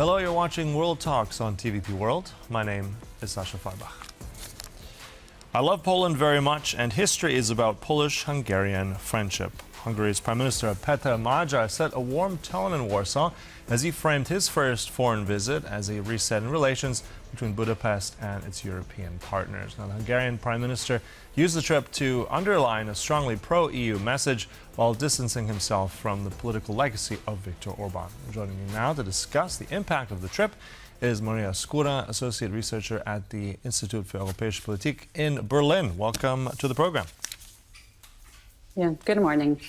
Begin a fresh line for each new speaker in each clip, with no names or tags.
Hello, you're watching World Talks on TVP World. My name is Sascha Fahbarch. I love Poland very much, and history is about Polish-Hungarian friendship. Hungary's Prime Minister Péter Magyar set a warm tone in Warsaw as he framed his first foreign visit as a reset in relations between Budapest and its European partners. Now, the Hungarian Prime Minister used the trip to underline a strongly pro-EU message while distancing himself from the political legacy of Viktor Orbán. Joining me now to discuss the impact of the trip is Maria Skóra, Associate Researcher at the Institut für Europäische Politik in Berlin. Welcome to the program.
Yeah, good morning.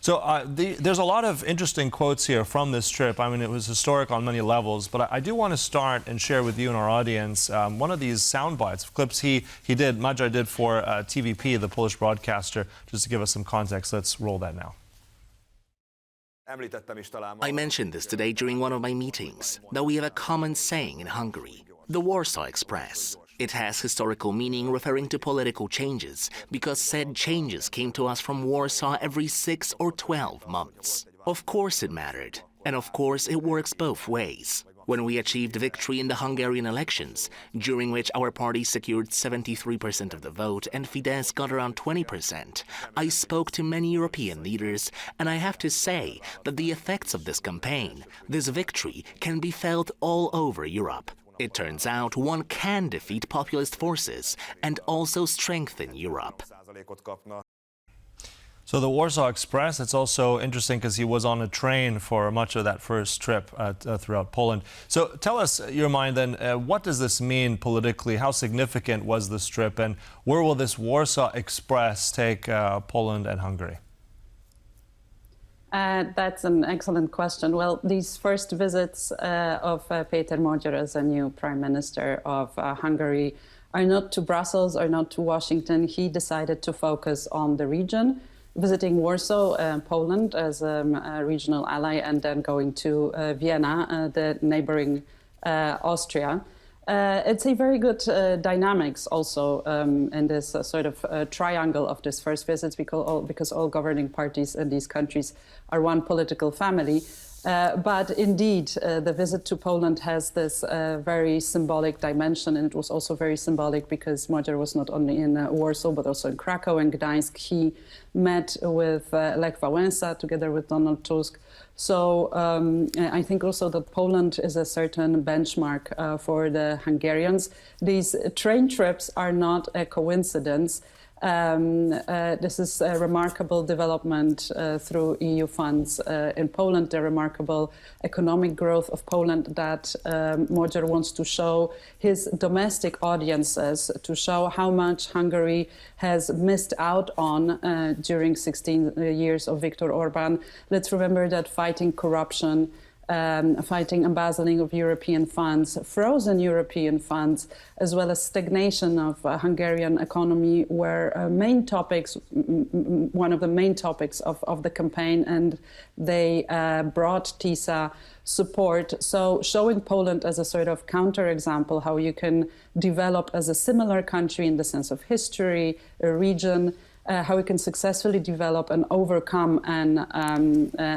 So there's a lot of interesting quotes here from this trip. I mean, it was historic on many levels, but I do want to start and share with you and our audience one of these sound bites, clips Magyar did for TVP, the Polish broadcaster, just to give us some context. Let's roll that now.
I mentioned this today during one of my meetings, that we have a common saying in Hungary, the Warsaw Express. It has historical meaning referring to political changes, because said changes came to us from Warsaw every 6 or 12 months. Of course it mattered, and of course it works both ways. When we achieved victory in the Hungarian elections, during which our party secured 73% of the vote and Fidesz got around 20%, I spoke to many European leaders, and I have to say that the effects of this campaign, this victory, can be felt all over Europe. It turns out one can defeat populist forces and also strengthen Europe.
So the Warsaw Express, it's also interesting because he was on a train for much of that first trip throughout Poland. So tell us your mind then, what does this mean politically? How significant was this trip, and where will this Warsaw Express take Poland and Hungary?
That's an excellent question. Well, these first visits of Péter Magyar as a new Prime Minister of Hungary are not to Brussels or not to Washington. He decided to focus on the region, visiting Warsaw, Poland as a regional ally, and then going to Vienna, the neighboring Austria. It's a very good dynamics also in this sort of triangle of this first visits, because all governing parties in these countries are one political family. But indeed, the visit to Poland has this very symbolic dimension, and it was also very symbolic because Magyar was not only in Warsaw but also in Krakow and Gdańsk. He met with Lech Wałęsa together with Donald Tusk. So I think also that Poland is a certain benchmark for the Hungarians. These train trips are not a coincidence. This is a remarkable development through EU funds in Poland, the remarkable economic growth of Poland that Magyar wants to show his domestic audiences, to show how much Hungary has missed out on during 16 years of Viktor Orbán. Let's remember that fighting corruption, fighting embezzling of European funds, frozen European funds, as well as stagnation of Hungarian economy were main topics, one of the main topics of the campaign, and they brought TISA support. So showing Poland as a sort of counterexample, how you can develop as a similar country in the sense of history, a region, how we can successfully develop and overcome an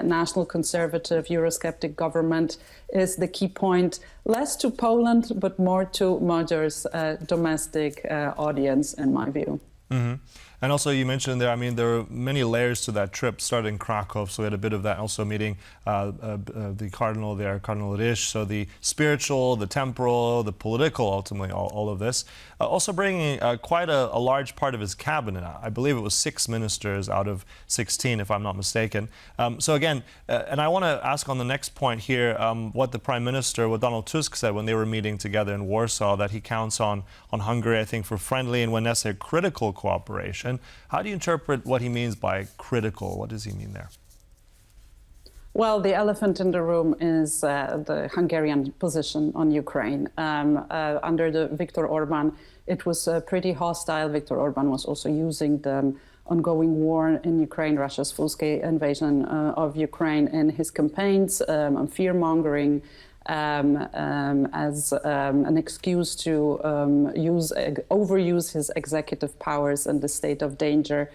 national conservative Eurosceptic government is the key point, less to Poland, but more to Magyar's domestic audience, in my view.
Mm-hmm. And also, you mentioned there, I mean, there are many layers to that trip, starting in Krakow, so we had a bit of that, also meeting the cardinal there, Cardinal Risch, so the spiritual, the temporal, the political, ultimately, all of this. Also bringing quite a large part of his cabinet. I believe it was 6 ministers out of 16, if I'm not mistaken. So again, and I want to ask on the next point here, what the Prime Minister, what Donald Tusk said when they were meeting together in Warsaw, that he counts on Hungary, I think, for friendly and when necessary, critical cooperation. How do you interpret what he means by critical? What does he mean there?
Well, the elephant in the room is the Hungarian position on Ukraine. Under the Viktor Orbán, it was pretty hostile. Viktor Orbán was also using the ongoing war in Ukraine, Russia's full-scale invasion of Ukraine, in his campaigns, on fear-mongering, as an excuse to overuse his executive powers in the state of danger.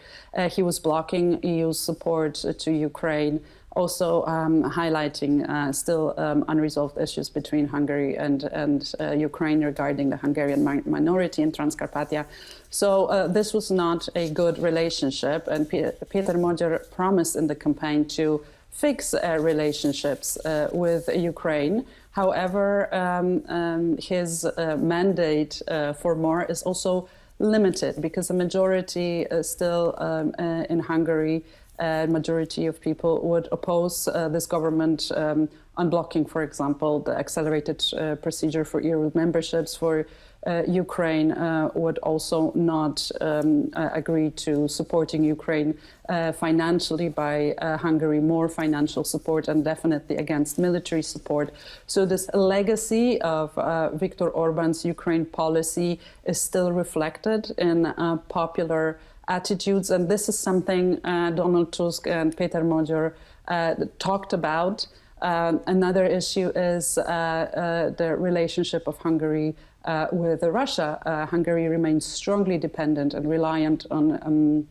He was blocking EU support to Ukraine, also highlighting still unresolved issues between Hungary and Ukraine regarding the Hungarian minority in Transcarpathia. So this was not a good relationship, and Péter Magyar promised in the campaign to fix relationships with Ukraine. However, his mandate for more is also limited because the majority still in Hungary, majority of people would oppose this government unblocking, for example, the accelerated procedure for EU memberships for Ukraine, would also not agree to supporting Ukraine financially by Hungary, more financial support, and definitely against military support. So this legacy of Viktor Orbán's Ukraine policy is still reflected in popular attitudes, and this is something Donald Tusk and Péter Magyar talked about. Another issue is the relationship of Hungary with Russia. Hungary remains strongly dependent and reliant on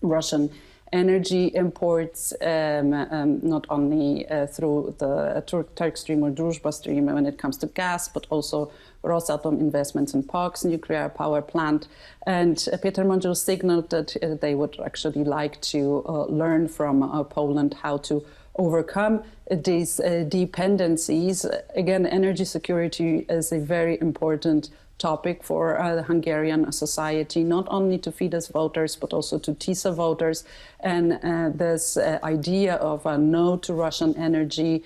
Russian energy imports, not only through the Turk Stream or Druzhba Stream when it comes to gas, but also Rosatom investments in POX nuclear power plant. And Péter Magyar signaled that they would actually like to learn from Poland how to overcome these dependencies. Again, energy security is a very important topic for the Hungarian society, not only to Fidesz voters, but also to TISA voters. And this idea of a no to Russian energy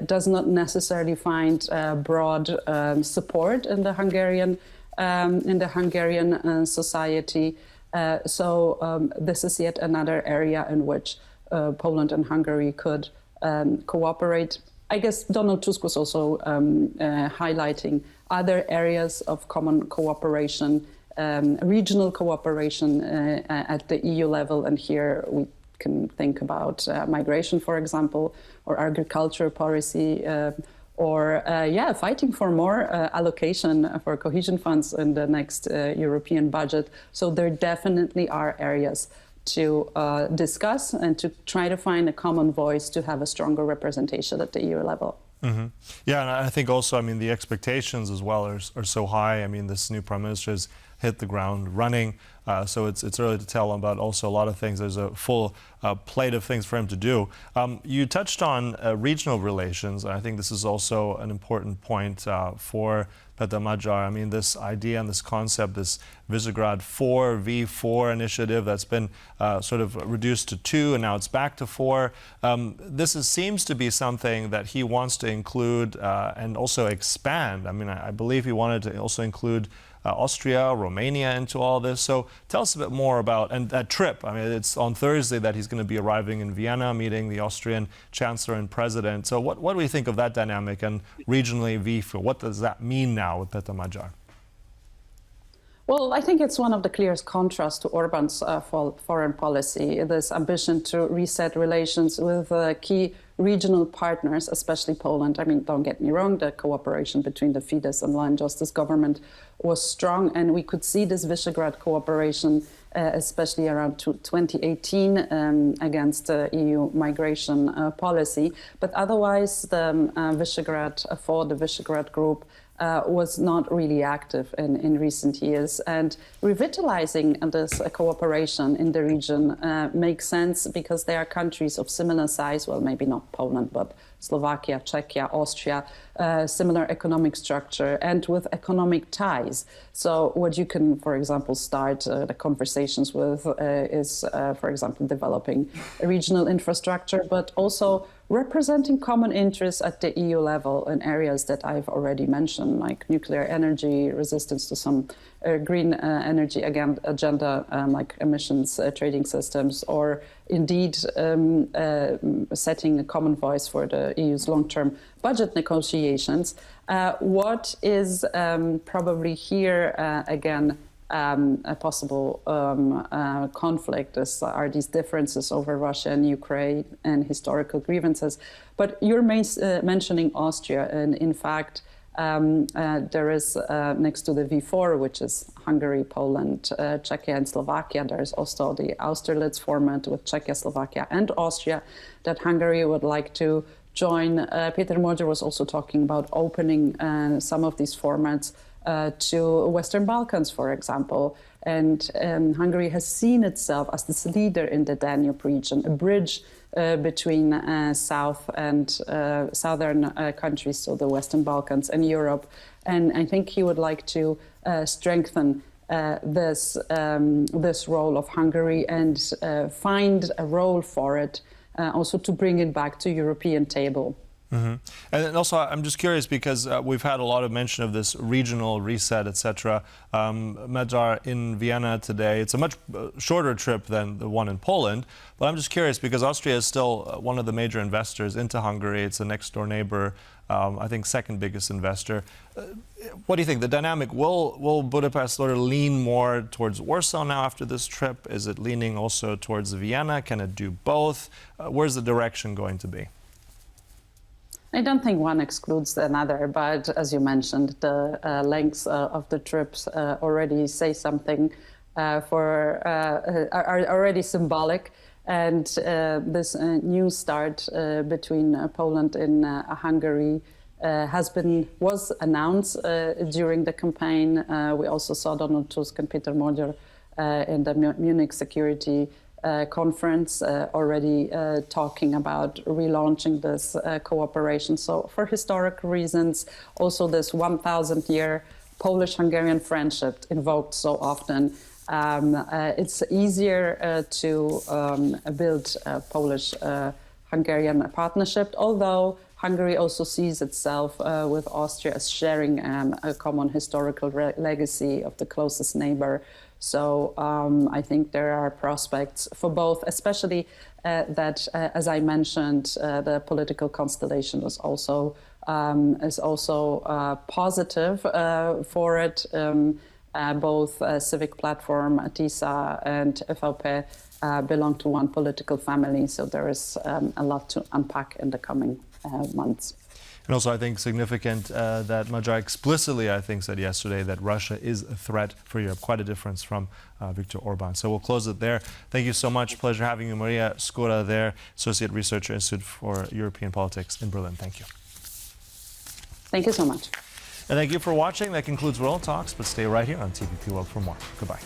does not necessarily find broad support in the Hungarian society. So this is yet another area in which Poland and Hungary could cooperate. I guess Donald Tusk was also highlighting other areas of common cooperation, regional cooperation at the EU level. And here we can think about migration, for example, or agriculture policy, or fighting for more allocation for cohesion funds in the next European budget. So there definitely are areas to discuss and to try to find a common voice to have a stronger representation at the EU level.
Mm-hmm. Yeah, and I think also, I mean, the expectations as well are so high. I mean, this new prime minister has hit the ground running, so it's early to tell about also a lot of things. There's a full plate of things for him to do. You touched on regional relations. I think this is also an important point for Péter Magyar. I mean, this idea and this concept, this Visegrad 4, V4 initiative that's been sort of reduced to 2 and now it's back to 4. Seems to be something that he wants to include and also expand. I mean, I believe he wanted to also include Austria, Romania into all this. So tell us a bit more about, and that trip. I mean, it's on Thursday that he's going to be arriving in Vienna, meeting the Austrian Chancellor and President. So what do we think of that dynamic, and regionally V4? What does that mean now with Péter Magyar?
Well, I think it's one of the clearest contrasts to Orbán's foreign policy, this ambition to reset relations with key regional partners, especially Poland. I mean, don't get me wrong, the cooperation between the Fidesz and Law and Justice government was strong, and we could see this Visegrad cooperation, especially around 2018 against EU migration policy. But otherwise, the Visegrad 4, the Visegrad group, was not really active in recent years. And revitalizing this cooperation in the region makes sense because they are countries of similar size, well, maybe not Poland, but Slovakia, Czechia, Austria, similar economic structure and with economic ties. So what you can, for example, start the conversations with is, for example, developing regional infrastructure, but also representing common interests at the EU level in areas that I've already mentioned, like nuclear energy, resistance to some green energy agenda, like emissions trading systems, or indeed setting a common voice for the EU's long-term budget negotiations. What is probably here, again, a possible conflict are these differences over Russia and Ukraine and historical grievances. But you're mentioning Austria, and in fact, There is next to the V4, which is Hungary, Poland, Czechia, and Slovakia. There is also the Austerlitz format with Czechia, Slovakia, and Austria that Hungary would like to join. Péter Magyar was also talking about opening some of these formats to Western Balkans, for example. And Hungary has seen itself as this leader in the Danube region, a bridge between South and Southern countries, so the Western Balkans and Europe. And I think he would like to strengthen this role of Hungary and find a role for it, also to bring it back to European table.
Mm-hmm. And then also, I'm just curious because we've had a lot of mention of this regional reset, etc. Magyar in Vienna today. It's a much shorter trip than the one in Poland. But I'm just curious because Austria is still one of the major investors into Hungary. It's a next-door neighbor, I think second biggest investor. What do you think? The dynamic, will Budapest sort of lean more towards Warsaw now after this trip? Is it leaning also towards Vienna? Can it do both? Where's the direction going to be?
I don't think one excludes another, but as you mentioned, the lengths of the trips already say something are already symbolic. And this new start between Poland and Hungary was announced during the campaign. We also saw Donald Tusk and Péter Magyar in the Munich security conference already talking about relaunching this cooperation. So for historic reasons, also this 1,000-year Polish-Hungarian friendship invoked so often, it's easier to build a Polish-Hungarian partnership, although Hungary also sees itself with Austria as sharing a common historical legacy of the closest neighbor. So I think there are prospects for both, especially that, as I mentioned, the political constellation is also positive for it. Both Civic Platform, TISA, and FLP belong to one political family, so there is a lot to unpack in the coming months.
And also, I think significant that Magyar explicitly, I think, said yesterday that Russia is a threat for Europe. Quite a difference from Viktor Orban. So we'll close it there. Thank you so much. Pleasure having you. Maria Skóra there, Associate Researcher, Institute for European Politics in Berlin. Thank you.
Thank you so much.
And thank you for watching. That concludes World Talks, but stay right here on TVP World for more. Goodbye.